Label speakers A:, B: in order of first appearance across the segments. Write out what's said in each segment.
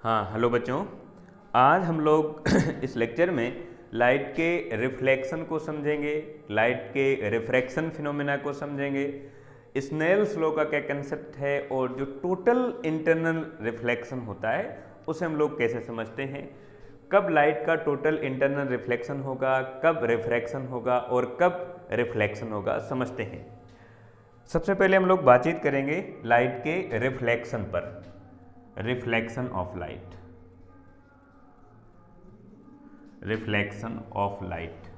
A: हाँ, हेलो बच्चों। आज हम लोग इस लेक्चर में लाइट के रिफ्लेक्शन को समझेंगे, लाइट के रिफ्रैक्शन फिनोमेना को समझेंगे, स्नेल्स लॉ का क्या कंसेप्ट है और जो टोटल इंटरनल रिफ्लेक्शन होता है उसे हम लोग कैसे समझते हैं, कब लाइट का टोटल इंटरनल रिफ्लेक्शन होगा, कब रिफ्रैक्शन होगा और कब रिफ्लेक्शन होगा, समझते हैं। सबसे पहले हम लोग बातचीत करेंगे लाइट के रिफ्लेक्शन पर, reflection of light, reflection of light.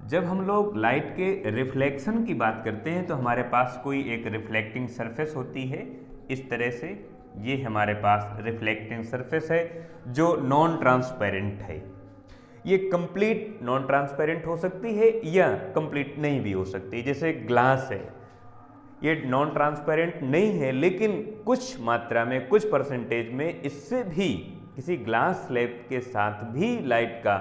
A: जब हम लोग लाइट के रिफ्लेक्शन की बात करते हैं तो हमारे पास कोई एक रिफ्लेक्टिंग सरफेस होती है, इस तरह से ये हमारे पास रिफ्लेक्टिंग सरफेस है जो नॉन ट्रांसपेरेंट है। ये कंप्लीट नॉन ट्रांसपेरेंट हो सकती है या कंप्लीट नहीं भी हो सकती, जैसे ग्लास है, ये नॉन ट्रांसपेरेंट नहीं है लेकिन कुछ मात्रा में, कुछ परसेंटेज में इससे भी, किसी ग्लास स्लैब के साथ भी लाइट का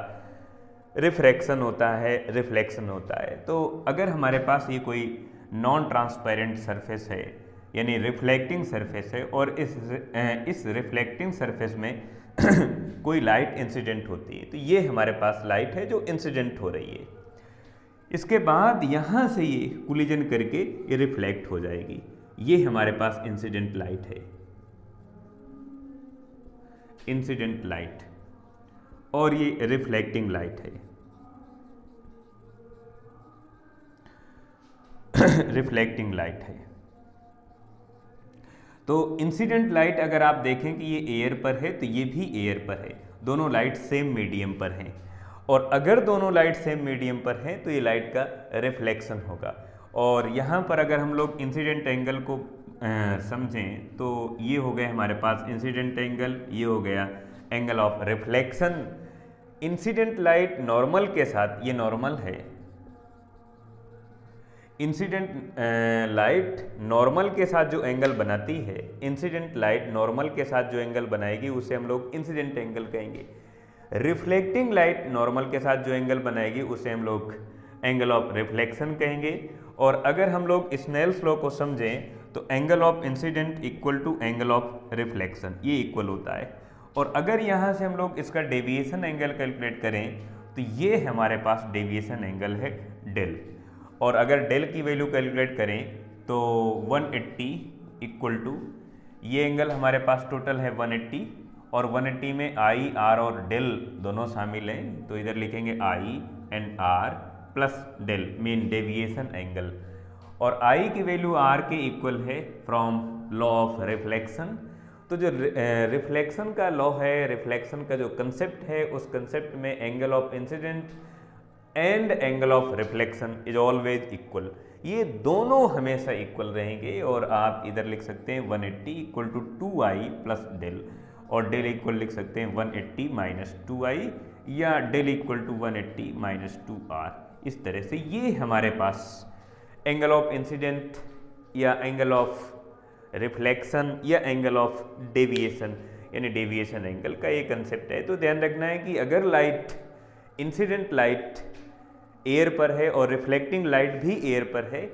A: रिफ्रैक्शन होता है, रिफ्लेक्शन होता है। तो अगर हमारे पास ये कोई नॉन ट्रांसपेरेंट सरफेस है यानी रिफ्लेक्टिंग सरफेस है और इस रिफ्लेक्टिंग सरफेस में कोई लाइट इंसिडेंट होती है तो ये हमारे पास लाइट है जो इंसिडेंट हो रही है। इसके बाद यहाँ से ये कोलिजन करके ये रिफ्लेक्ट हो जाएगी, ये हमारे पास इंसिडेंट लाइट है, इंसिडेंट लाइट, और ये रिफ्लेक्टिंग लाइट है, रिफ्लेक्टिंग लाइट है। तो इंसिडेंट लाइट अगर आप देखें कि ये एयर पर है तो ये भी एयर पर है, दोनों लाइट सेम मीडियम पर हैं, और अगर दोनों लाइट सेम मीडियम पर हैं तो ये लाइट का रिफ्लेक्शन होगा। और यहाँ पर अगर हम लोग इंसिडेंट एंगल को समझें तो ये हो गया हमारे पास इंसिडेंट एंगल, ये हो गया angle of reflection. Incident light normal के साथ, ये नॉर्मल है, इंसिडेंट लाइट नॉर्मल के साथ जो एंगल बनाती है, इंसिडेंट लाइट नॉर्मल के साथ जो एंगल बनाएगी उसे हम लोग इंसिडेंट एंगल कहेंगे। रिफ्लेक्टिंग लाइट नॉर्मल के साथ जो एंगल बनाएगी उसे हम लोग एंगल ऑफ रिफ्लेक्शन कहेंगे। और अगर हम लोग स्नेल्स लॉ को समझें तो angle of incidence equal to angle of reflection, ये इक्वल होता है। और अगर यहाँ से हम लोग इसका डेविएशन एंगल कैलकुलेट करें तो ये हमारे पास डेविएशन एंगल है डेल, और अगर डेल की वैल्यू कैलकुलेट करें तो 180 इक्वल टू, ये एंगल हमारे पास टोटल है 180, और 180 में आई, आर और डेल दोनों शामिल हैं, तो इधर लिखेंगे I and R plus del, mean deviation angle. और आई की वैल्यू आर के इक्वल है फ्रॉम लॉ ऑफ रिफ्लेक्शन। तो जो रिफ्लेक्शन का लॉ है, रिफ्लेक्शन का जो कंसेप्ट है, उस कंसेप्ट में angle of incidence and angle of reflection is always equal, ये दोनों हमेशा इक्वल रहेंगे। और आप इधर लिख सकते हैं 180 equal to 2i plus del, और डेल इक्वल लिख सकते हैं 180 माइनस 2i, या del equal to 180 minus 2r। इस तरह से ये हमारे पास एंगल ऑफ इंसिडेंट या एंगल ऑफ रिफ्लेक्शन या एंगल ऑफ डेविएशन यानी डेविएशन एंगल का ये कंसेप्ट है। तो ध्यान रखना है कि अगर लाइट, इंसिडेंट लाइट एयर पर है और रिफ्लेक्टिंग लाइट भी एयर पर है,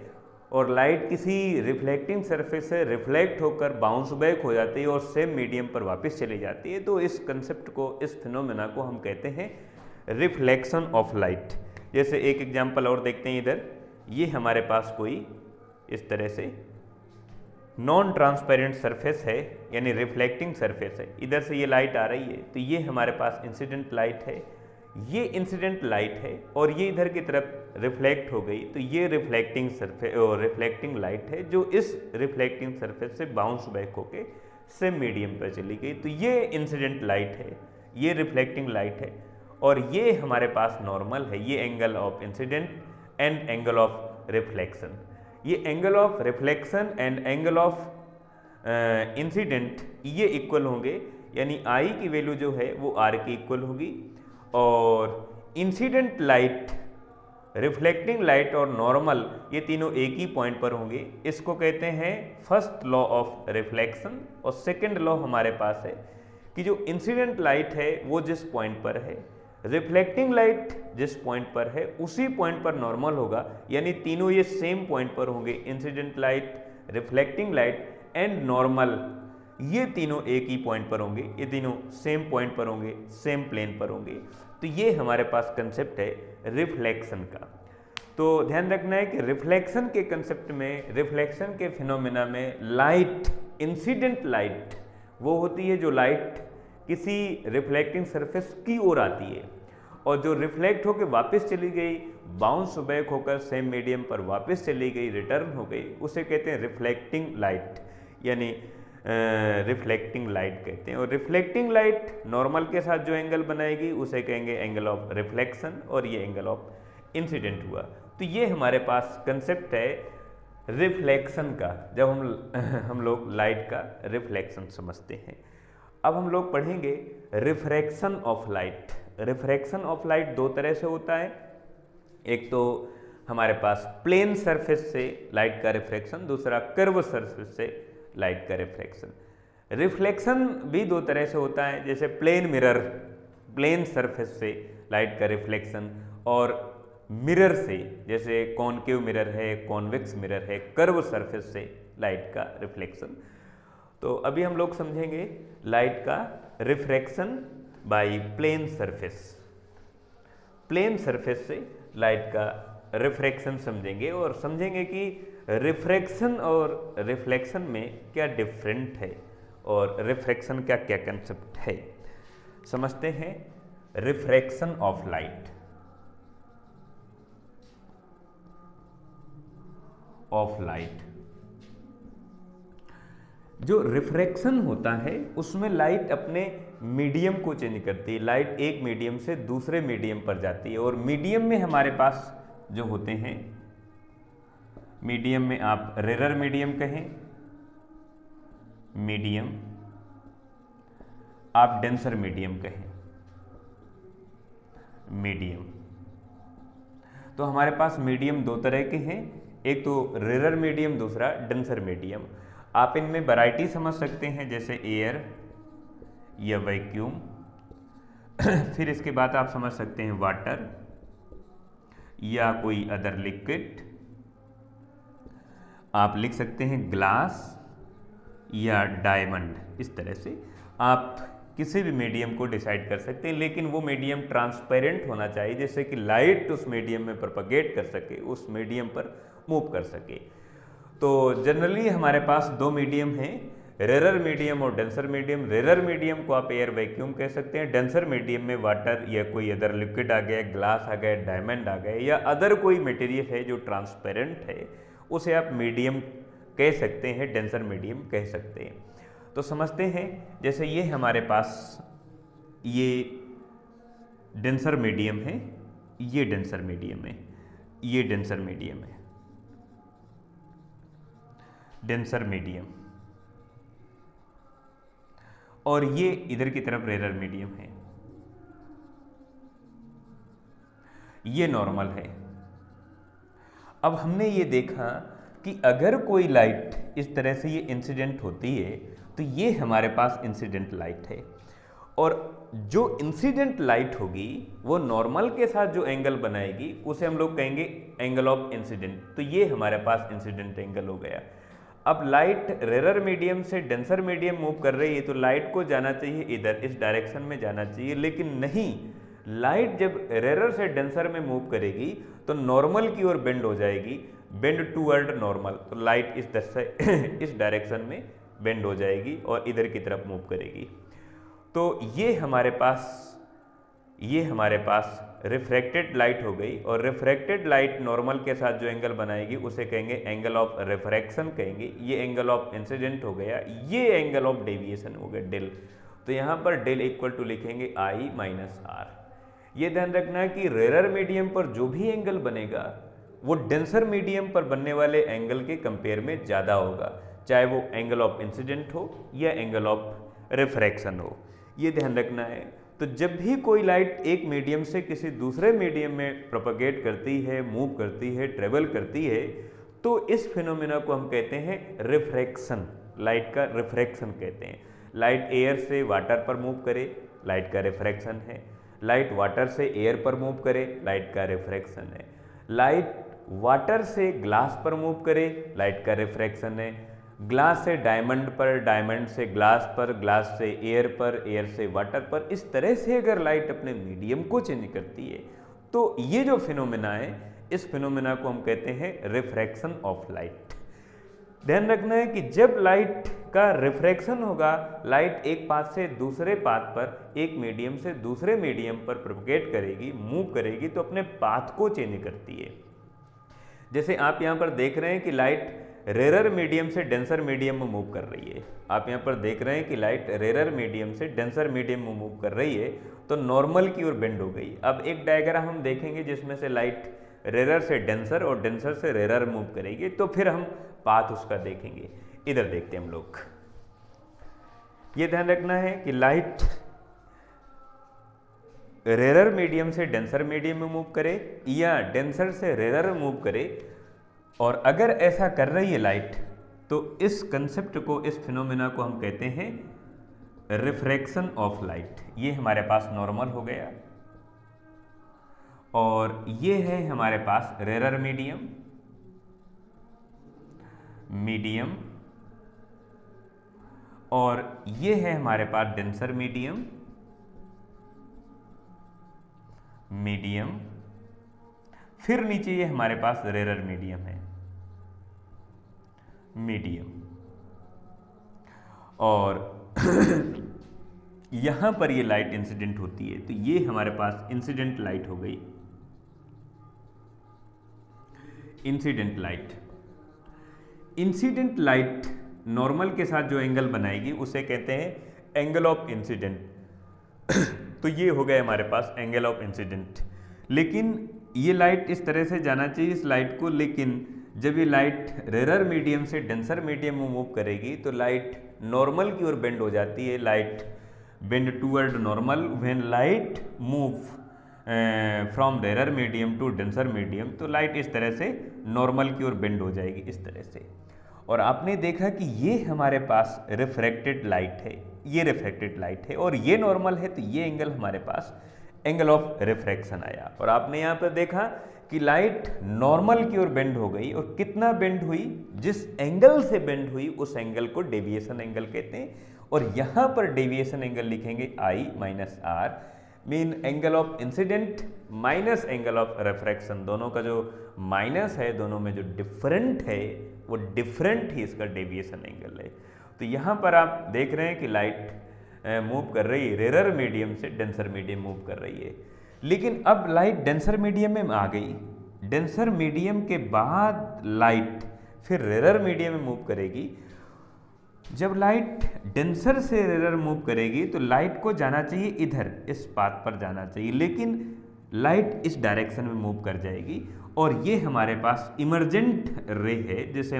A: और लाइट किसी रिफ्लेक्टिंग सरफेस से रिफ्लेक्ट होकर बाउंस बैक हो जाती है और सेम मीडियम पर वापस चली जाती है, तो इस कंसेप्ट को, इस फिनोमेना को हम कहते हैं रिफ्लेक्शन ऑफ लाइट। जैसे एक एग्जांपल और देखते हैं, इधर ये हमारे पास कोई इस तरह से नॉन ट्रांसपेरेंट सरफेस है यानी रिफ्लेक्टिंग सरफेस है, इधर से ये लाइट आ रही है तो ये हमारे पास इंसिडेंट लाइट है, ये इंसिडेंट लाइट है, और ये इधर की तरफ रिफ्लेक्ट हो गई तो ये रिफ्लेक्टिंग सरफेस और रिफ्लेक्टिंग लाइट है जो इस रिफ्लेक्टिंग सरफेस से बाउंस बैक होके सेम मीडियम पर चली गई, तो ये इंसिडेंट लाइट है, ये रिफ्लेक्टिंग लाइट है, और ये हमारे पास नॉर्मल है, ये angle of incidence and angle of reflection. ये angle of reflection and angle of incidence ये इक्वल होंगे, यानी आई की वैल्यू जो है वो आर की इक्वल होगी, और इंसिडेंट लाइट, रिफ्लेक्टिंग लाइट और नॉर्मल ये तीनों एक ही पॉइंट पर होंगे। इसको कहते हैं फर्स्ट लॉ ऑफ रिफ्लेक्शन। और सेकंड लॉ हमारे पास है कि जो इंसिडेंट लाइट है वो जिस पॉइंट पर है, रिफ्लेक्टिंग लाइट जिस पॉइंट पर है उसी पॉइंट पर नॉर्मल होगा, यानी तीनों ये सेम पॉइंट पर होंगे, incident light, reflecting light and normal ये तीनों एक ही पॉइंट पर होंगे, ये तीनों सेम पॉइंट पर होंगे, सेम प्लेन पर होंगे। तो ये हमारे पास कंसेप्ट है रिफ्लेक्शन का। तो ध्यान रखना है कि रिफ्लेक्शन के कंसेप्ट में, रिफ्लेक्शन के फिनोमेना में लाइट, इंसिडेंट लाइट वो होती है जो लाइट किसी रिफ्लेक्टिंग सरफेस की ओर आती है और जो रिफ्लेक्ट होकर वापस चली गई, बाउंस बैक होकर सेम मीडियम पर वापस चली गई, रिटर्न हो गई, उसे कहते हैं रिफ्लेक्टिंग लाइट, यानी रिफ्लेक्टिंग लाइट कहते हैं। और रिफ्लेक्टिंग लाइट नॉर्मल के साथ जो एंगल बनाएगी उसे कहेंगे एंगल ऑफ रिफ्लेक्शन, और ये एंगल ऑफ इंसिडेंट हुआ। तो ये हमारे पास कंसेप्ट है रिफ्लेक्शन का, जब हम लोग लाइट का रिफ्लेक्शन समझते हैं। अब हम लोग पढ़ेंगे refraction of light. Refraction of light दो तरह से होता है, एक तो हमारे पास प्लेन सरफेस से लाइट का रिफ्रैक्शन, दूसरा कर्व सरफेस से लाइट का रिफ्रैक्शन। रिफ्लेक्शन भी दो तरह से होता है, जैसे प्लेन मिरर, प्लेन सरफेस से लाइट का रिफ्लेक्शन, और मिरर से, जैसे कॉनकेव मिरर है, कॉन्वेक्स मिरर है, कर्व सरफेस से लाइट का रिफ्लेक्शन। तो अभी हम लोग समझेंगे लाइट का refraction by plane surface. Plane surface से लाइट का रिफ्रैक्शन समझेंगे और समझेंगे कि रिफ्रैक्शन और रिफ्लेक्शन में क्या डिफरेंट है और रिफ्रैक्शन का क्या कंसेप्ट है। समझते हैं refraction of light. Of light, जो रिफ्रैक्शन होता है उसमें लाइट अपने मीडियम को चेंज करती है। लाइट एक मीडियम से दूसरे मीडियम पर जाती है और मीडियम में हमारे पास जो होते हैं, मीडियम में आप रेरर मीडियम कहें, मीडियम, आप डेंसर मीडियम कहें, मीडियम। तो हमारे पास मीडियम दो तरह के हैं, एक तो रेरर मीडियम, दूसरा डेंसर मीडियम। आप इनमें वैरायटी समझ सकते हैं, जैसे एयर या वैक्यूम। फिर इसके बाद आप समझ सकते हैं वाटर या कोई अदर लिक्विड। आप लिख सकते हैं ग्लास या डायमंड। इस तरह से आप किसी भी मीडियम को डिसाइड कर सकते हैं, लेकिन वो मीडियम ट्रांसपेरेंट होना चाहिए, जैसे कि लाइट उस मीडियम में प्रोपगेट कर सके, उस मीडियम पर मूव कर सके। तो जनरली हमारे पास दो मीडियम हैं, रेरर मीडियम और डेंसर मीडियम। रेरर मीडियम को आप एयर वैक्यूम कह सकते हैं, डेंसर मीडियम में वाटर या कोई अदर लिक्विड आ गया, ग्लास आ गया, डायमंड आ गए, या अदर कोई मटेरियल है जो ट्रांसपेरेंट है, उसे आप मीडियम कह सकते हैं, डेंसर मीडियम कह सकते हैं। तो समझते हैं, जैसे ये हमारे पास ये डेंसर मीडियम है, ये डेंसर मीडियम है, ये डेंसर मीडियम है, डेंसर मीडियम, और ये इधर की तरफ रेरर मीडियम है, ये नॉर्मल है। अब हमने ये देखा कि अगर कोई लाइट इस तरह से ये इंसिडेंट होती है तो ये हमारे पास इंसिडेंट लाइट है, और जो इंसिडेंट लाइट होगी वो नॉर्मल के साथ जो एंगल बनाएगी उसे हम लोग कहेंगे एंगल ऑफ इंसिडेंट। तो ये हमारे पास इंसिडेंट एंगल हो गया। अब लाइट रेरर मीडियम से डेंसर मीडियम मूव कर रही है तो लाइट को जाना चाहिए इधर, इस डायरेक्शन में जाना चाहिए, लेकिन नहीं, लाइट जब रेरर से डेंसर में मूव करेगी तो नॉर्मल की ओर बेंड हो जाएगी, बेंड टूवर्ड नॉर्मल। तो लाइट इस तरह से इस डायरेक्शन में बेंड हो जाएगी और इधर की तरफ मूव करेगी। तो ये हमारे पास रिफ्रैक्टेड लाइट हो गई, और रिफ्रैक्टेड लाइट नॉर्मल के साथ जो एंगल बनाएगी उसे कहेंगे एंगल ऑफ रिफ्रैक्शन कहेंगे। ये एंगल ऑफ इंसिडेंट हो गया, ये एंगल ऑफ डेविएशन हो गया डेल। तो यहाँ पर डेल इक्वल टू लिखेंगे I माइनस R। ये ध्यान रखना है कि रेरर मीडियम पर जो भी एंगल बनेगा वो डेंसर मीडियम पर बनने वाले एंगल के कंपेयर में ज़्यादा होगा, चाहे वो एंगल ऑफ इंसिडेंट हो या एंगल ऑफ रिफ्रैक्शन हो, ये ध्यान रखना है। तो जब भी कोई लाइट एक मीडियम से किसी दूसरे मीडियम में प्रोपगेट करती है, मूव करती है, ट्रेवल करती है, तो इस फिनोमेना को हम कहते हैं रिफ्रैक्शन, लाइट का रिफ्रैक्शन कहते हैं। लाइट एयर से वाटर पर मूव करे, लाइट का रिफ्रैक्शन है। लाइट वाटर से एयर पर मूव करे, लाइट का रिफ्रैक्शन है। लाइट वाटर से ग्लास पर मूव करे, लाइट का रिफ्रैक्शन है। ग्लास से डायमंड पर, डायमंड से ग्लास पर, ग्लास से एयर पर, एयर से वाटर पर, इस तरह से अगर लाइट अपने मीडियम को चेंज करती है तो ये जो फिनोमेना है, इस फिनोमेना को हम कहते हैं रिफ्रैक्शन ऑफ लाइट। ध्यान रखना है कि जब लाइट का रिफ्रैक्शन होगा, लाइट एक पाथ से दूसरे पाथ पर, एक मीडियम से दूसरे मीडियम पर प्रोपगेट करेगी, मूव करेगी, तो अपने पाथ को चेंज करती है। जैसे आप यहाँ पर देख रहे हैं कि लाइट रेरर मीडियम से डेंसर मीडियम में मूव कर रही है। आप यहाँ पर देख रहे हैं कि लाइट रेरर मीडियम से डेंसर मीडियम में मूव कर रही है, तो नॉर्मल की ओर बेंड हो गई। अब एक डायग्राम हम देखेंगे जिसमें से लाइट रेरर से डेंसर और डेंसर से रेरर मूव करेगी, तो फिर हम पाथ उसका देखेंगे। इधर देखते हैं हम लोग। ये ध्यान रखना है कि लाइट रेरर मीडियम से डेंसर मीडियम में मूव करे या डेंसर से रेरर मूव करे, और अगर ऐसा कर रही है लाइट, तो इस कंसेप्ट को, इस फिनोमेना को हम कहते हैं रिफ्रैक्शन ऑफ लाइट। ये हमारे पास नॉर्मल हो गया, और ये है हमारे पास रेरर मीडियम, मीडियम, और ये है हमारे पास डेंसर मीडियम, मीडियम, फिर नीचे ये हमारे पास रेरर मीडियम है, मीडियम, और यहां पर ये लाइट इंसिडेंट होती है, तो ये हमारे पास इंसिडेंट लाइट हो गई। Incident light, incident light normal के साथ जो एंगल बनाएगी उसे कहते हैं एंगल ऑफ इंसिडेंट। तो ये हो गया हमारे पास एंगल ऑफ इंसिडेंट। लेकिन ये लाइट इस तरह से जाना चाहिए इस लाइट को, लेकिन जब ये लाइट रेरर मीडियम से डेंसर मीडियम में मूव करेगी तो लाइट नॉर्मल की ओर बेंड हो जाती है। Light bend toward normal when light move from rarer medium to denser medium, तो लाइट इस तरह से नॉर्मल की ओर बेंड हो जाएगी इस तरह से। और आपने देखा कि ये हमारे पास रिफ्रैक्टेड लाइट है, ये रिफ्रैक्टेड लाइट है, और ये नॉर्मल है, तो ये एंगल हमारे पास एंगल ऑफ रिफ्रैक्शन आया। और आपने यहाँ पर देखा कि लाइट नॉर्मल की ओर बेंड हो गई, और कितना बेंड हुई, जिस एंगल से बेंड हुई उस एंगल को डेविएशन एंगल कहते हैं। और यहाँ पर डेविएशन एंगल लिखेंगे I minus R, mean angle of incident minus angle of refraction, दोनों का जो माइनस है, दोनों में जो डिफरेंट है वो डिफरेंट ही इसका डेविएशन एंगल है। तो यहाँ पर आप देख रहे हैं कि लाइट मूव कर रही है, रेरर मीडियम से डेंसर मीडियम मूव कर रही है। लेकिन अब लाइट डेंसर मीडियम में आ गई, डेंसर मीडियम के बाद लाइट फिर रेरर मीडियम में मूव करेगी। जब लाइट डेंसर से रेरर मूव करेगी तो लाइट को जाना चाहिए इधर, इस पाथ पर जाना चाहिए, लेकिन लाइट इस डायरेक्शन में मूव कर जाएगी। और ये हमारे पास इमर्जेंट रे है, जिसे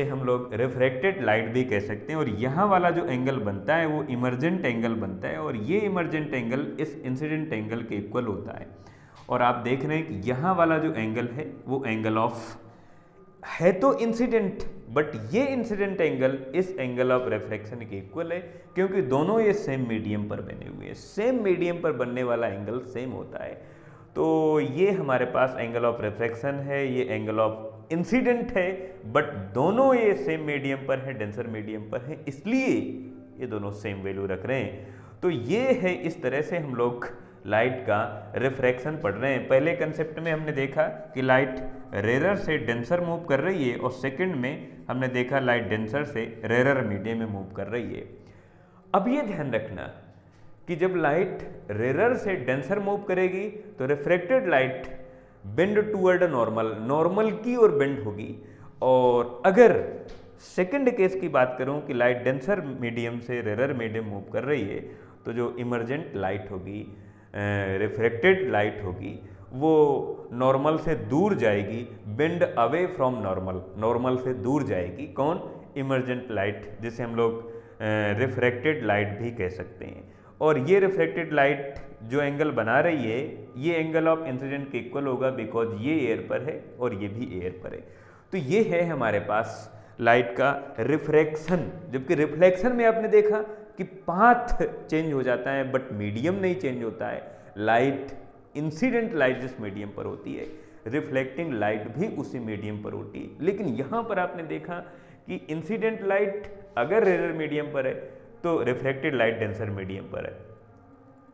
A: हम लोग रिफ्रैक्टेड लाइट भी कह सकते हैं। और यहाँ वाला जो एंगल बनता है वो इमर्जेंट एंगल बनता है, और ये इमर्जेंट एंगल इस इंसिडेंट एंगल के इक्वल होता है। और आप देख रहे हैं कि यहाँ वाला जो एंगल है वो एंगल ऑफ है तो इंसिडेंट, बट ये इंसिडेंट एंगल इस एंगल ऑफ रिफ्रैक्शन के इक्वल है, क्योंकि दोनों ये सेम मीडियम पर बने हुए हैं। सेम मीडियम पर बनने वाला एंगल सेम होता है। तो ये हमारे पास एंगल ऑफ रिफ्रैक्शन है, ये एंगल ऑफ इंसिडेंट है, बट दोनों ये सेम मीडियम पर है, डेंसर मीडियम पर है, इसलिए ये दोनों सेम वैल्यू रख रहे हैं। तो ये है, इस तरह से हम लोग लाइट का रिफ्रैक्शन पढ़ रहे हैं। पहले कंसेप्ट में हमने देखा कि लाइट रेरर से डेंसर मूव कर रही है, और सेकंड में हमने देखा लाइट डेंसर से रेरर मीडियम में मूव कर रही है। अब ये ध्यान रखना कि जब लाइट रेरर से डेंसर मूव करेगी तो refracted light bend toward normal, normal की ओर बेंड होगी। और अगर सेकंड केस की बात करूं कि लाइट डेंसर मीडियम से रेरर मीडियम मूव कर रही है, तो जो इमर्जेंट लाइट होगी, रिफ्रैक्टेड लाइट होगी, वो नॉर्मल से दूर जाएगी, bend away from normal, normal से दूर जाएगी। कौन? इमर्जेंट लाइट, जिसे हम लोग रिफ्रैक्टेड लाइट भी कह सकते हैं। और ये रिफ्रैक्टेड लाइट जो एंगल बना रही है, ये एंगल ऑफ इंसिडेंट के इक्वल होगा, बिकॉज ये एयर पर है और ये भी एयर पर है। तो ये है हमारे पास लाइट का रिफ्रैक्शन। जबकि रिफ्लेक्शन में आपने देखा कि पाथ चेंज हो जाता है, बट मीडियम नहीं चेंज होता है। लाइट, इंसिडेंट लाइट जिस मीडियम पर होती है रिफ्लेक्टिंग लाइट भी उसी मीडियम पर होती है। लेकिन यहाँ पर आपने देखा कि इंसिडेंट लाइट अगर रेयर मीडियम पर है तो रिफ्लेक्टेड लाइट डेंसर मीडियम पर है,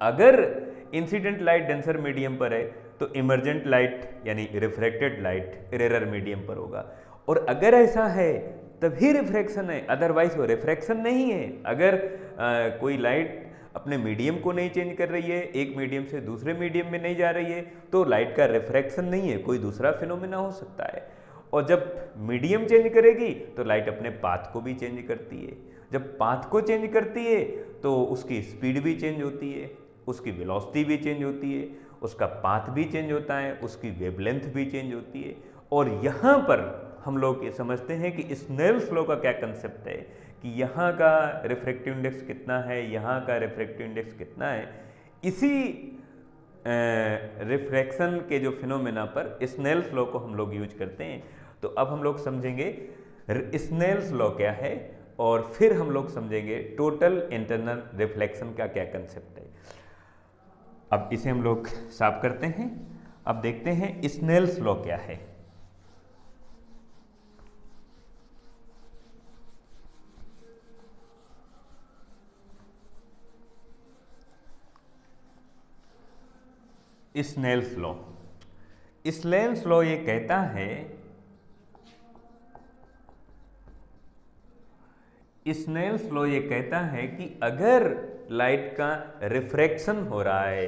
A: अगर इंसिडेंट लाइट डेंसर मीडियम पर है तो इमर्जेंट लाइट यानी रिफ्रैक्टेड लाइट रेयर मीडियम पर होगा। और अगर ऐसा है तभी रिफ्रैक्शन है, अदरवाइज वो रिफ्रैक्शन नहीं है। अगर कोई लाइट अपने मीडियम को नहीं चेंज कर रही है, एक मीडियम से दूसरे मीडियम में नहीं जा रही है, तो लाइट का रिफ्रैक्शन नहीं है, कोई दूसरा फिनोमेना हो सकता है। और जब मीडियम चेंज करेगी तो लाइट अपने पाथ को भी चेंज करती है। जब पाथ को चेंज करती है तो उसकी स्पीड भी चेंज होती है, उसकी वेलोसिटी भी चेंज होती है, उसका पाथ भी चेंज होता है, उसकी वेवलेंथ भी चेंज होती है। और यहाँ पर हम लोग ये समझते हैं कि स्नेल्स लॉ का क्या कंसेप्ट है कि यहाँ का रिफ्रैक्टिव इंडेक्स कितना है, यहाँ का रिफ्रैक्टिव इंडेक्स कितना है। इसी रिफ्रैक्शन के जो फिनोमेना पर स्नेल्स लॉ को हम लोग यूज करते हैं। तो अब हम लोग समझेंगे स्नेल्स लॉ क्या है और फिर हम लोग समझेंगे टोटल इंटरनल रिफ्लेक्शन का क्या कंसेप्ट है। अब इसे हम लोग साफ करते हैं। अब देखते हैं स्नेल्स लॉ क्या है। स्नेल्स लॉ, स्नेल्स लॉ ये कहता है, स्नेल्स लॉ ये कहता है कि अगर लाइट का रिफ्रैक्शन हो रहा है,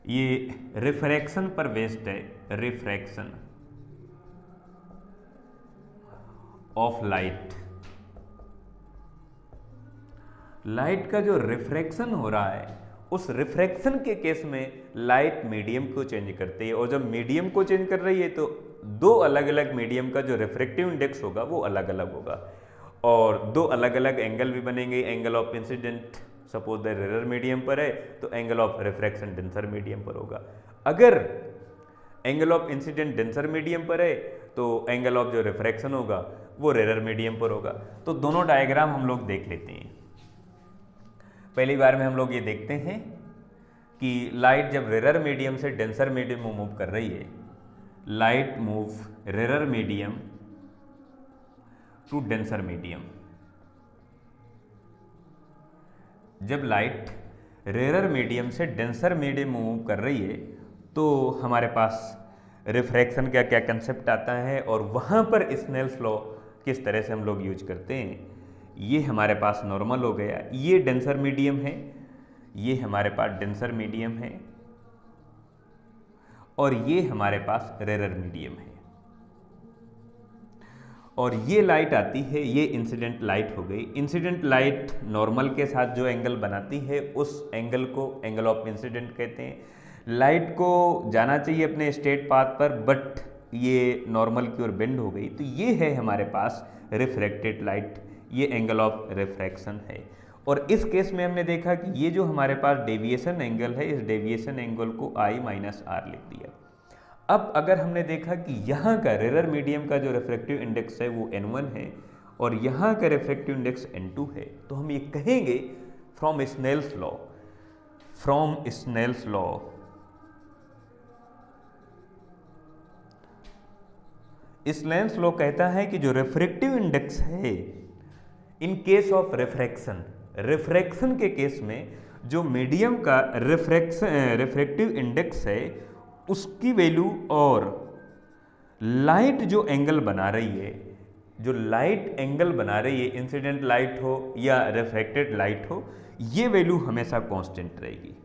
A: ये रिफ्रैक्शन पर बेस्ड है, रिफ्रैक्शन ऑफ लाइट, लाइट का जो रिफ्रैक्शन हो रहा है उस रिफ्रैक्शन के केस में लाइट मीडियम को चेंज करती है। और जब मीडियम को चेंज कर रही है तो दो अलग अलग मीडियम का जो रिफ्रैक्टिव इंडेक्स होगा वो अलग अलग होगा और दो अलग अलग एंगल भी बनेंगे। Angle of incident suppose the rare medium पर है तो angle of refraction denser medium पर होगा। अगर angle of incident denser medium पर है तो एंगल ऑफ जो रिफ्रैक्शन होगा वो रेयर मीडियम पर होगा। तो दोनों डायग्राम हम लोग देख लेते हैं। पहली बार में हम लोग ये देखते हैं कि लाइट जब रेयर मीडियम से डेंसर मीडियम में मूव कर रही है, light move rare medium to denser medium. जब लाइट रेयर मीडियम से डेंसर मीडियम में मूव कर रही है तो हमारे पास रिफ्रैक्शन का क्या कंसेप्ट आता है और वहाँ पर स्नेल्स लॉ किस तरह से हम लोग यूज करते हैं। ये हमारे पास नॉर्मल हो गया, ये डेंसर मीडियम है, ये हमारे पास डेंसर मीडियम है और ये हमारे पास रेयर मीडियम है। और ये लाइट आती है, ये इंसिडेंट लाइट हो गई। इंसिडेंट लाइट नॉर्मल के साथ जो एंगल बनाती है उस एंगल को एंगल ऑफ इंसिडेंट कहते हैं। लाइट को जाना चाहिए अपने स्ट्रेट पाथ पर बट ये नॉर्मल की ओर बेंड हो गई, तो ये है हमारे पास रिफ्रैक्टेड लाइट, ये एंगल ऑफ रिफ्रैक्शन है। और इस केस में हमने देखा कि ये जो हमारे पास डेविएशन एंगल है, इस डेविएशन एंगल को I माइनस आर लिख दिया। अब अगर हमने देखा कि यहाँ का रेयर मीडियम का जो रिफ्रैक्टिव इंडेक्स है वो N1 है और यहाँ का रिफ्रैक्टिव इंडेक्स N2 है, तो हम ये कहेंगे from Snell's law, from Snell's law Snell's law कहता है कि जो रिफ्रैक्टिव इंडेक्स है in case of refraction, refraction के केस में जो मीडियम का रिफ्रैक्टिव इंडेक्स है उसकी वैल्यू और लाइट जो एंगल बना रही है, जो लाइट एंगल बना रही है, इंसिडेंट लाइट हो या रिफ्रैक्टेड लाइट हो, ये वैल्यू हमेशा कांस्टेंट रहेगी,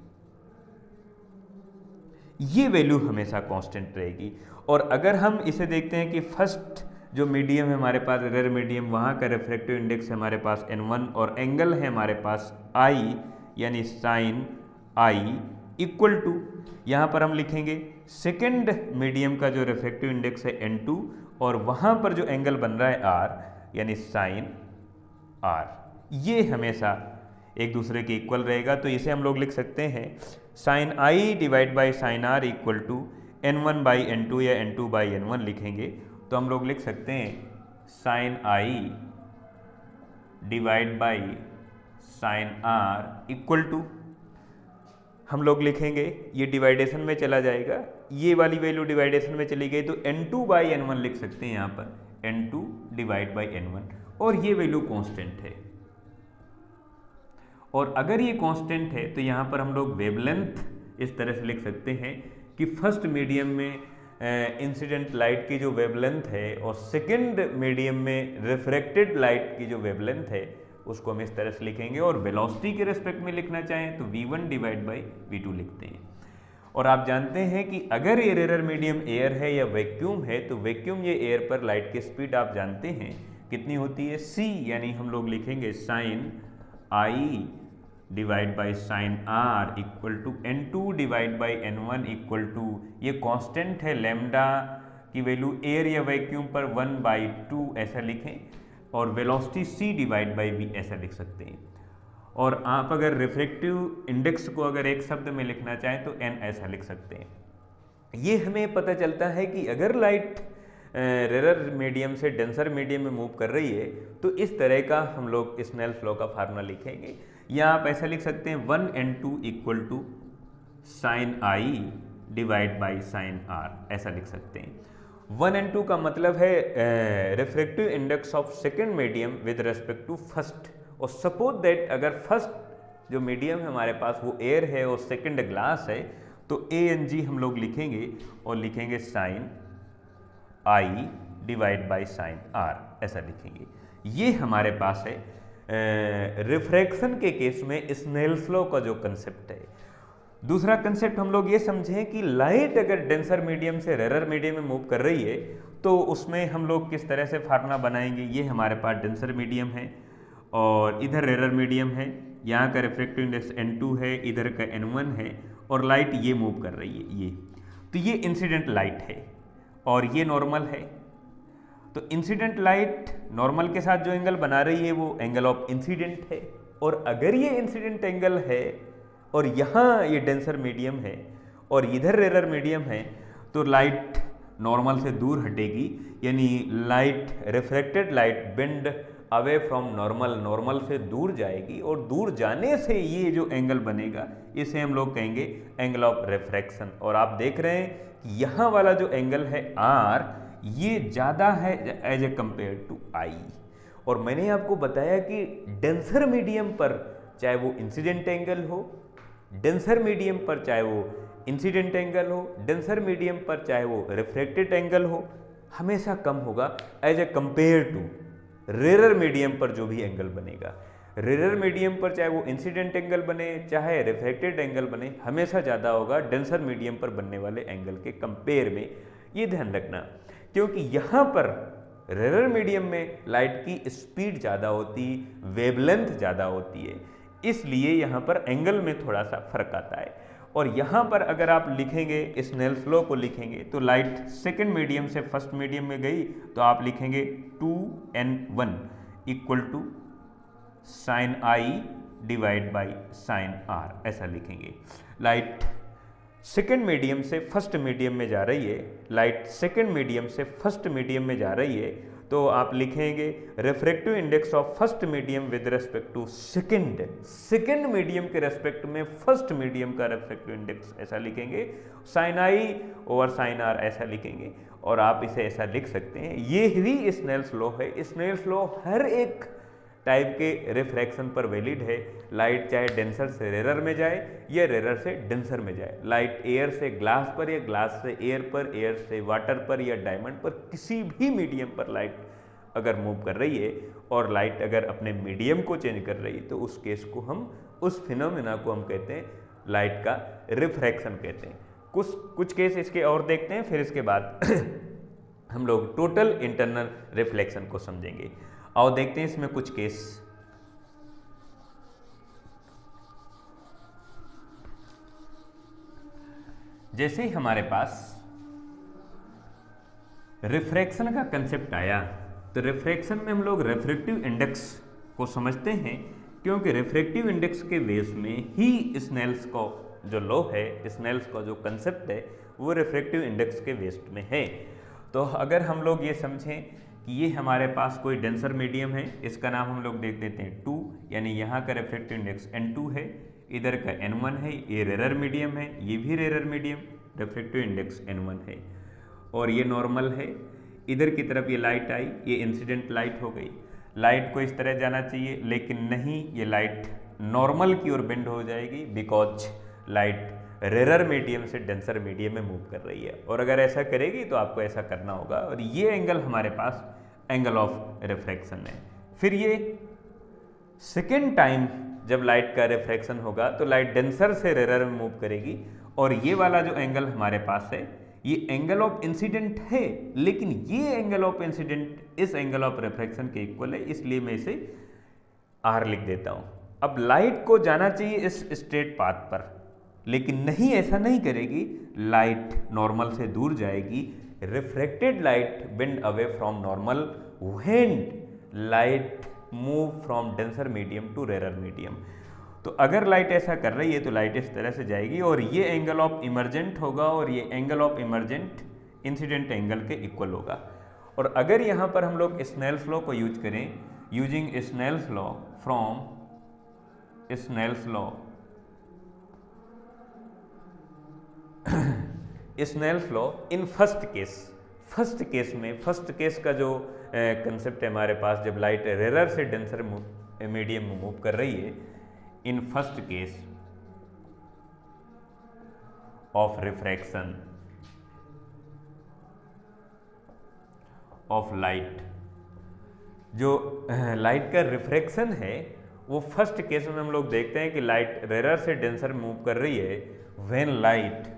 A: ये वैल्यू हमेशा कांस्टेंट रहेगी। और अगर हम इसे देखते हैं कि फर्स्ट जो मीडियम है हमारे पास रेयर मीडियम, वहाँ का रिफ्रैक्टिव इंडेक्स है हमारे पास N1 और एंगल है हमारे पास I यानी साइन I इक्वल टू, यहाँ पर हम लिखेंगे सेकेंड मीडियम का जो रिफ्रैक्टिव इंडेक्स है N2 और वहाँ पर जो एंगल बन रहा है R यानी साइन R, ये हमेशा एक दूसरे के इक्वल रहेगा। तो इसे हम लोग लिख सकते हैं sine I divide by sine R equal to N1 by N2 या N2 बाई N1 लिखेंगे तो हम लोग लिख सकते हैं sine I divide by sine R equal to, हम लोग लिखेंगे ये डिवाइडेशन में चला जाएगा, ये वाली वैल्यू डिवाइडेशन में चली गई तो n2/n1 लिख सकते हैं यहाँ पर, n2 डिवाइड बाई n1, और ये वैल्यू कांस्टेंट है। और अगर ये कांस्टेंट है तो यहाँ पर हम लोग वेवलेंथ इस तरह से लिख सकते हैं कि फर्स्ट मीडियम में इंसिडेंट लाइट की जो वेवलेंथ है और सेकंड मीडियम में रिफ्रैक्टेड लाइट की जो वेवलेंथ है उसको हम इस तरह से लिखेंगे, और वेलोसिटी के रेस्पेक्ट में लिखना चाहें तो v1 डिवाइड बाई v2 लिखते हैं। और आप जानते हैं कि अगर ये रेयर मीडियम एयर है या वैक्यूम है तो वैक्यूम ये एयर पर लाइट की स्पीड आप जानते हैं कितनी होती है, c, यानी हम लोग लिखेंगे sine i divide by sine r equal to n2 divide by n1 equal to, ये कांस्टेंट है लैम्डा की वैल्यू एयर या वैक्यूम पर 1/2 ऐसा लिखें, और velocity c divide by v ऐसा लिख सकते हैं। और आप अगर रिफ्रैक्टिव इंडेक्स को अगर एक शब्द में लिखना चाहें तो n ऐसा लिख सकते हैं। ये हमें पता चलता है कि अगर लाइट रेयर मीडियम से डेंसर मीडियम में मूव कर रही है तो इस तरह का हम लोग स्नेल्स लॉ का फार्मूला लिखेंगे, या आप ऐसा लिख सकते हैं 1n2 equal to sine i divide by sine r, ऐसा लिख सकते हैं। 1n2 का मतलब है refractive index of second medium with respect to first, और सपोज दैट अगर फर्स्ट जो मीडियम है हमारे पास वो एयर है और सेकेंड ग्लास है तो ANG हम लोग लिखेंगे और लिखेंगे sine i divide by sine r, ऐसा लिखेंगे। ये हमारे पास है रिफ्रैक्शन के केस में स्नेल्स लॉ का जो कंसेप्ट है। दूसरा कंसेप्ट हम लोग ये समझें कि लाइट अगर डेंसर मीडियम से रेयर मीडियम में मूव कर रही है तो उसमें हम लोग किस तरह से फार्मूला बनाएंगे। ये हमारे पास डेंसर मीडियम है और इधर रेयर मीडियम है, यहाँ का रिफ्रैक्टिव इंडेक्स n2 है, इधर का n1 है, और लाइट ये मूव कर रही है ये, तो ये इंसिडेंट लाइट है और ये नॉर्मल है। तो इंसिडेंट लाइट नॉर्मल के साथ जो एंगल बना रही है वो एंगल ऑफ इंसिडेंट है, और अगर ये इंसिडेंट एंगल है और यहाँ ये डेंसर मीडियम है और इधर रेयर मीडियम है तो लाइट नॉर्मल से दूर हटेगी, यानी light refracted light bend away from normal, normal से दूर जाएगी, और दूर जाने से ये जो एंगल बनेगा इसे हम लोग कहेंगे एंगल ऑफ रिफ्रैक्शन। और आप देख रहे हैं कि यहाँ वाला जो एंगल है R ये ज़्यादा है as a compare to I, और मैंने आपको बताया कि डेंसर मीडियम पर चाहे वो इंसिडेंट एंगल हो, डेंसर मीडियम पर चाहे वो इंसिडेंट एंगल हो, डेंसर मीडियम पर चाहे वो रिफ्रैक्टेड एंगल हो, हमेशा कम होगा as a compare to rare medium पर जो भी एंगल बनेगा। रेयर मीडियम पर चाहे वो इंसिडेंट एंगल बने चाहे रिफ्रैक्टेड एंगल बने, हमेशा ज़्यादा होगा डेंसर मीडियम पर बनने वाले एंगल के कंपेयर में। ये ध्यान रखना, क्योंकि यहाँ पर रेयर मीडियम में लाइट की स्पीड ज़्यादा होती, वेवलेंथ ज़्यादा होती है, इसलिए यहाँ पर एंगल में थोड़ा सा फर्क आता है। और यहाँ पर अगर आप लिखेंगे स्नेल्स लॉ को लिखेंगे तो लाइट सेकेंड मीडियम से फर्स्ट मीडियम में गई तो आप लिखेंगे 2n1 equal to sine i divide by sine r, ऐसा लिखेंगे। लाइट सेकेंड मीडियम से फर्स्ट मीडियम में जा रही है, लाइट सेकेंड मीडियम से फर्स्ट मीडियम में जा रही है तो आप लिखेंगे refractive index of first medium with respect to second medium के रेस्पेक्ट में फर्स्ट मीडियम का रिफ्रैक्टिव इंडेक्स, ऐसा लिखेंगे। Sine i over sine r ऐसा लिखेंगे, और आप इसे ऐसा लिख सकते हैं। ये ही स्नेल्स लॉ है। स्नेल्स लॉ हर एक टाइप के रिफ्रैक्शन पर वैलिड है। लाइट चाहे डेंसर से रेयर में जाए या रेयर से डेंसर में जाए, लाइट एयर से ग्लास पर या ग्लास से एयर पर, एयर से वाटर पर या डायमंड पर, किसी भी मीडियम पर लाइट अगर मूव कर रही है और लाइट अगर अपने मीडियम को चेंज कर रही है तो उस केस को हम, उस फिनोमेना को हम कहते हैं लाइट का रिफ्रैक्शन कहते हैं। कुछ केस इसके और देखते हैं, फिर इसके बाद हम लोग टोटल इंटरनल रिफ्लेक्शन को समझेंगे। आओ देखते हैं इसमें कुछ केस। जैसे ही हमारे पास रिफ्रैक्शन का कंसेप्ट आया तो रिफ्रैक्शन में हम लोग रिफ्रैक्टिव इंडेक्स को समझते हैं, क्योंकि रिफ्रैक्टिव इंडेक्स के बेस में ही स्नेल्स को जो लॉ है, स्नेल्स का जो कंसेप्ट है वो रिफ्रैक्टिव इंडेक्स के बेस में है। तो अगर हम लोग ये समझें कि ये हमारे पास कोई डेंसर मीडियम है, इसका नाम हम लोग देख देते हैं 2, यानी यहाँ का रिफ्रैक्टिव इंडेक्स n2 है, इधर का n1 है, ये रेयर मीडियम है, ये भी rare medium, refractive index n1 है और ये नॉर्मल है। इधर की तरफ ये लाइट आई, ये इंसिडेंट लाइट हो गई। लाइट को इस तरह जाना चाहिए लेकिन नहीं, ये लाइट नॉर्मल की ओर बेंड हो जाएगी बिकॉज लाइट रेरर मीडियम से डेंसर मीडियम में मूव कर रही है। और अगर ऐसा करेगी तो आपको ऐसा करना होगा और ये एंगल हमारे पास एंगल ऑफ रिफ्रैक्शन है। फिर ये सेकेंड टाइम जब लाइट का रिफ्रैक्शन होगा तो लाइट डेंसर से रेरर में मूव करेगी और ये वाला जो एंगल हमारे पास है ये एंगल ऑफ इंसिडेंट है, लेकिन ये एंगल ऑफ इंसिडेंट इस एंगल ऑफ रिफ्रैक्शन के इक्वल है, इसलिए मैं इसे R लिख देता हूं। अब लाइट को जाना चाहिए इस स्ट्रेट पाथ पर, लेकिन नहीं, ऐसा नहीं करेगी, लाइट नॉर्मल से दूर जाएगी। Refracted light bend away from normal when light move from denser medium to rarer medium. तो अगर लाइट ऐसा कर रही है तो लाइट इस तरह से जाएगी और ये एंगल ऑफ इमर्जेंट होगा और ये angle of emergent incident angle के इक्वल होगा। और अगर यहाँ पर हम लोग स्नेल्स लॉ को यूज करें, using Snell's law from Snell's law, Snell's law in first case में, फर्स्ट केस का जो कंसेप्ट है हमारे पास, जब लाइट रेरर से डेंसर मीडियम में मूव कर रही है, in first case of refraction of light, जो लाइट का रिफ्रैक्शन है वो फर्स्ट केस में हम लोग देखते हैं कि लाइट रेरर से डेंसर मूव कर रही है when light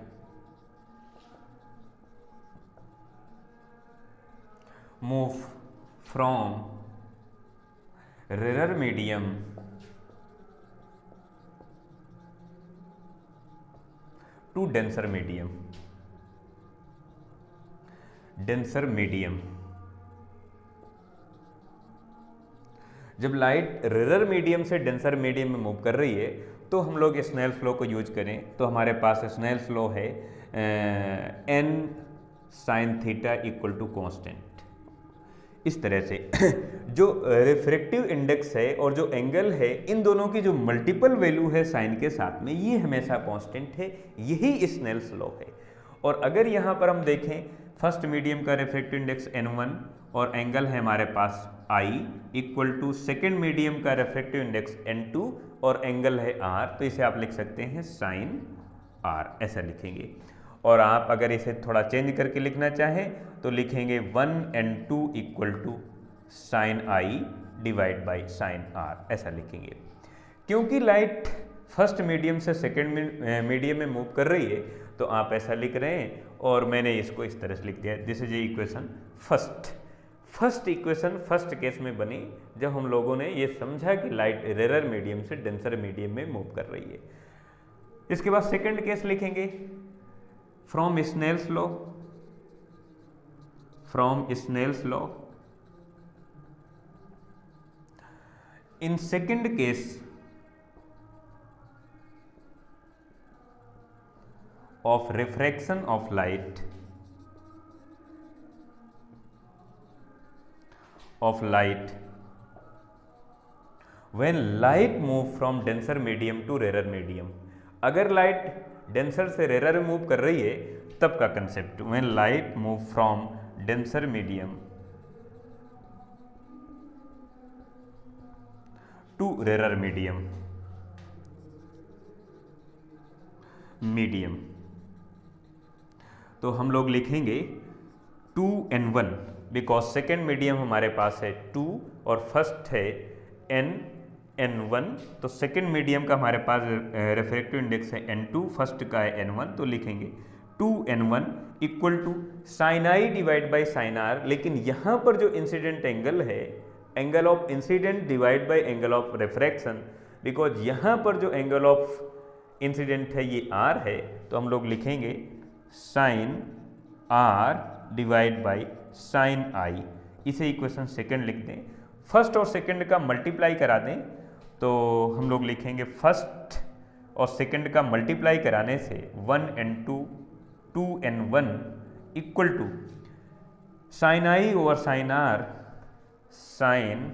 A: move from rarer medium to denser medium. Denser medium, जब लाइट रेरर मीडियम से डेंसर मीडियम में मूव कर रही है तो हम लोग स्नेल्स लॉ को यूज करें तो हमारे पास स्नेल्स लॉ है n sin theta equal to constant. इस तरह से जो रिफ्रैक्टिव इंडेक्स है और जो एंगल है, इन दोनों की जो मल्टीपल वैल्यू है साइन के साथ में, ये हमेशा कांस्टेंट है, यही स्नेल्स लॉ है। और अगर यहाँ पर हम देखें फर्स्ट मीडियम का रिफ्रैक्टिव इंडेक्स n1 और एंगल है हमारे पास I equal to second medium का रिफ्रैक्टिव इंडेक्स n2 और एंगल है R, तो इसे आप लिख सकते हैं साइन R, ऐसा लिखेंगे। और आप अगर इसे थोड़ा चेंज करके लिखना चाहें तो लिखेंगे 1n2 equal to sine I divide by sine R, ऐसा लिखेंगे। क्योंकि लाइट फर्स्ट मीडियम से सेकेंड मीडियम में मूव कर रही है तो आप ऐसा लिख रहे हैं और मैंने इसको इस तरह से लिख दिया। This is equation first equation first case में बनी जब हम लोगों ने ये समझा कि लाइट रेरर मीडियम से डेंसर मीडियम में मूव कर रही है। इसके बाद सेकंड केस लिखेंगे from Snell's law in second case of refraction of light when light move from denser medium to rarer medium। अगर लाइट डेंसर से रेरर में मूव कर रही है तब का concept, when light move from denser medium to rarer medium तो हम लोग लिखेंगे 2n1 बिकॉज सेकेंड मीडियम हमारे पास है 2 और फर्स्ट है n1, तो सेकेंड मीडियम का हमारे पास रिफ्रैक्टिव इंडेक्स है n2, फर्स्ट का है n1, तो लिखेंगे 2n1 equal to sine I divide by sine R। लेकिन यहाँ पर जो इंसिडेंट एंगल है, angle of incident divide by angle of refraction, because यहाँ पर जो एंगल ऑफ इंसिडेंट है ये R है, तो हम लोग लिखेंगे sine R divide by sine I। इसे इक्वेशन सेकंड लिख दें, फर्स्ट और सेकंड का मल्टीप्लाई करा दें तो हम लोग लिखेंगे फर्स्ट और सेकंड का मल्टीप्लाई कराने से 1n2 2n1 equal to sine I over sine R sine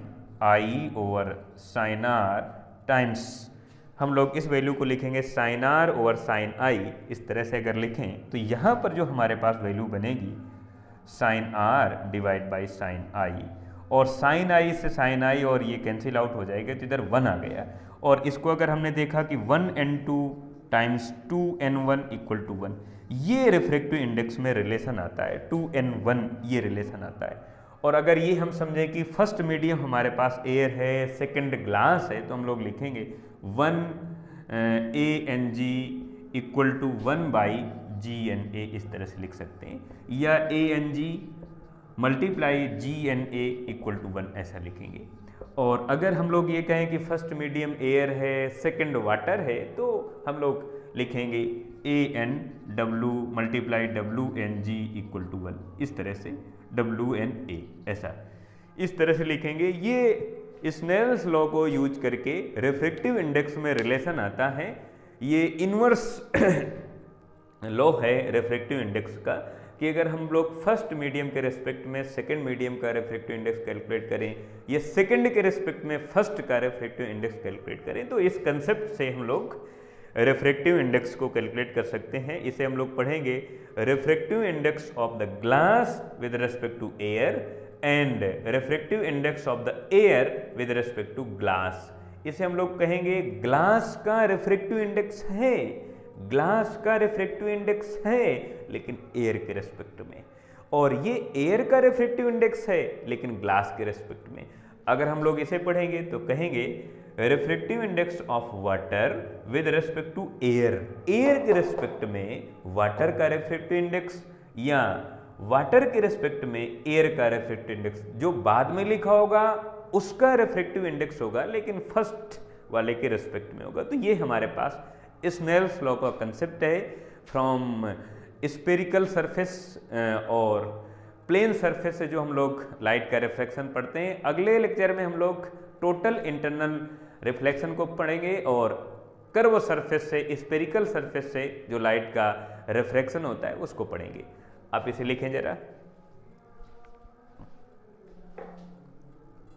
A: I over sine R times हम लोग इस वैल्यू को लिखेंगे sine R over sine I. इस तरह से अगर लिखें तो यहाँ पर जो हमारे पास वैल्यू बनेगी sine R divide by sine I, और साइन आई से साइन आई और ये कैंसिल आउट हो जाएगा तो इधर 1 आ गया। और इसको अगर हमने देखा कि 1n2 times 2n1 equal to 1, ये रिफ्रैक्टिव इंडेक्स में रिलेशन आता है, 2n1 ये रिलेशन आता है। और अगर ये हम समझें कि फर्स्ट मीडियम हमारे पास एयर है, सेकंड ग्लास है, तो हम लोग लिखेंगे 1 ANG equal to 1 by GNA, इस तरह से लिख सकते हैं, या ANG multiply GNA equal to 1 ऐसा लिखेंगे। और अगर हम लोग ये कहें कि फर्स्ट मीडियम एयर है, सेकंड वाटर है, तो हम लोग लिखेंगे ANW multiply WNG equal to 1, इस तरह से WNA ऐसा इस तरह से लिखेंगे। ये स्नेल्स लॉ को यूज करके रिफ्रैक्टिव इंडेक्स में रिलेशन आता है। ये इनवर्स लॉ है रिफ्रैक्टिव इंडेक्स का कि अगर हम लोग फर्स्ट मीडियम के रिस्पेक्ट में सेकंड मीडियम का रिफ्रैक्टिव इंडेक्स कैलकुलेट करें या सेकंड के रिस्पेक्ट में फर्स्ट का रिफ्रैक्टिव इंडेक्स कैलकुलेट करें, तो इस कंसेप्ट से हम लोग रिफ्रैक्टिव इंडेक्स को कैलकुलेट कर सकते हैं। इसे हम लोग पढ़ेंगे refractive index of the glass with respect to air and refractive index of the air with respect to glass. इसे हम लोग कहेंगे ग्लास का रिफ्रैक्टिव इंडेक्स है, ग्लास का रिफ्रैक्टिव इंडेक्स है लेकिन एयर के रिस्पेक्ट में, और ये एयर का रिफ्रैक्टिव इंडेक्स है लेकिन ग्लास के रिस्पेक्ट में। अगर हम लोग इसे पढ़ेंगे तो कहेंगे refractive index of water with respect to air, air के रिस्पेक्ट में वाटर का रिफ्रैक्टिव इंडेक्स या वाटर के रिस्पेक्ट में एयर का रिफ्रैक्टिव इंडेक्स, जो बाद में लिखा होगा उसका रिफ्रैक्टिव इंडेक्स होगा लेकिन फर्स्ट वाले के रिस्पेक्ट में होगा। तो ये हमारे पास स्नेल्स लॉ का कंसेप्ट है फ्रॉम स्पेरिकल सरफेस और प्लेन सरफेस से जो हम लोग लाइट का रिफ्लेक्शन पढ़ते हैं। अगले लेक्चर में हम लोग टोटल इंटरनल रिफ्लेक्शन को पढ़ेंगे और कर्व सरफेस से, स्पेरिकल सरफेस से जो लाइट का रिफ्रैक्शन होता है उसको पढ़ेंगे। आप इसे लिखें जरा।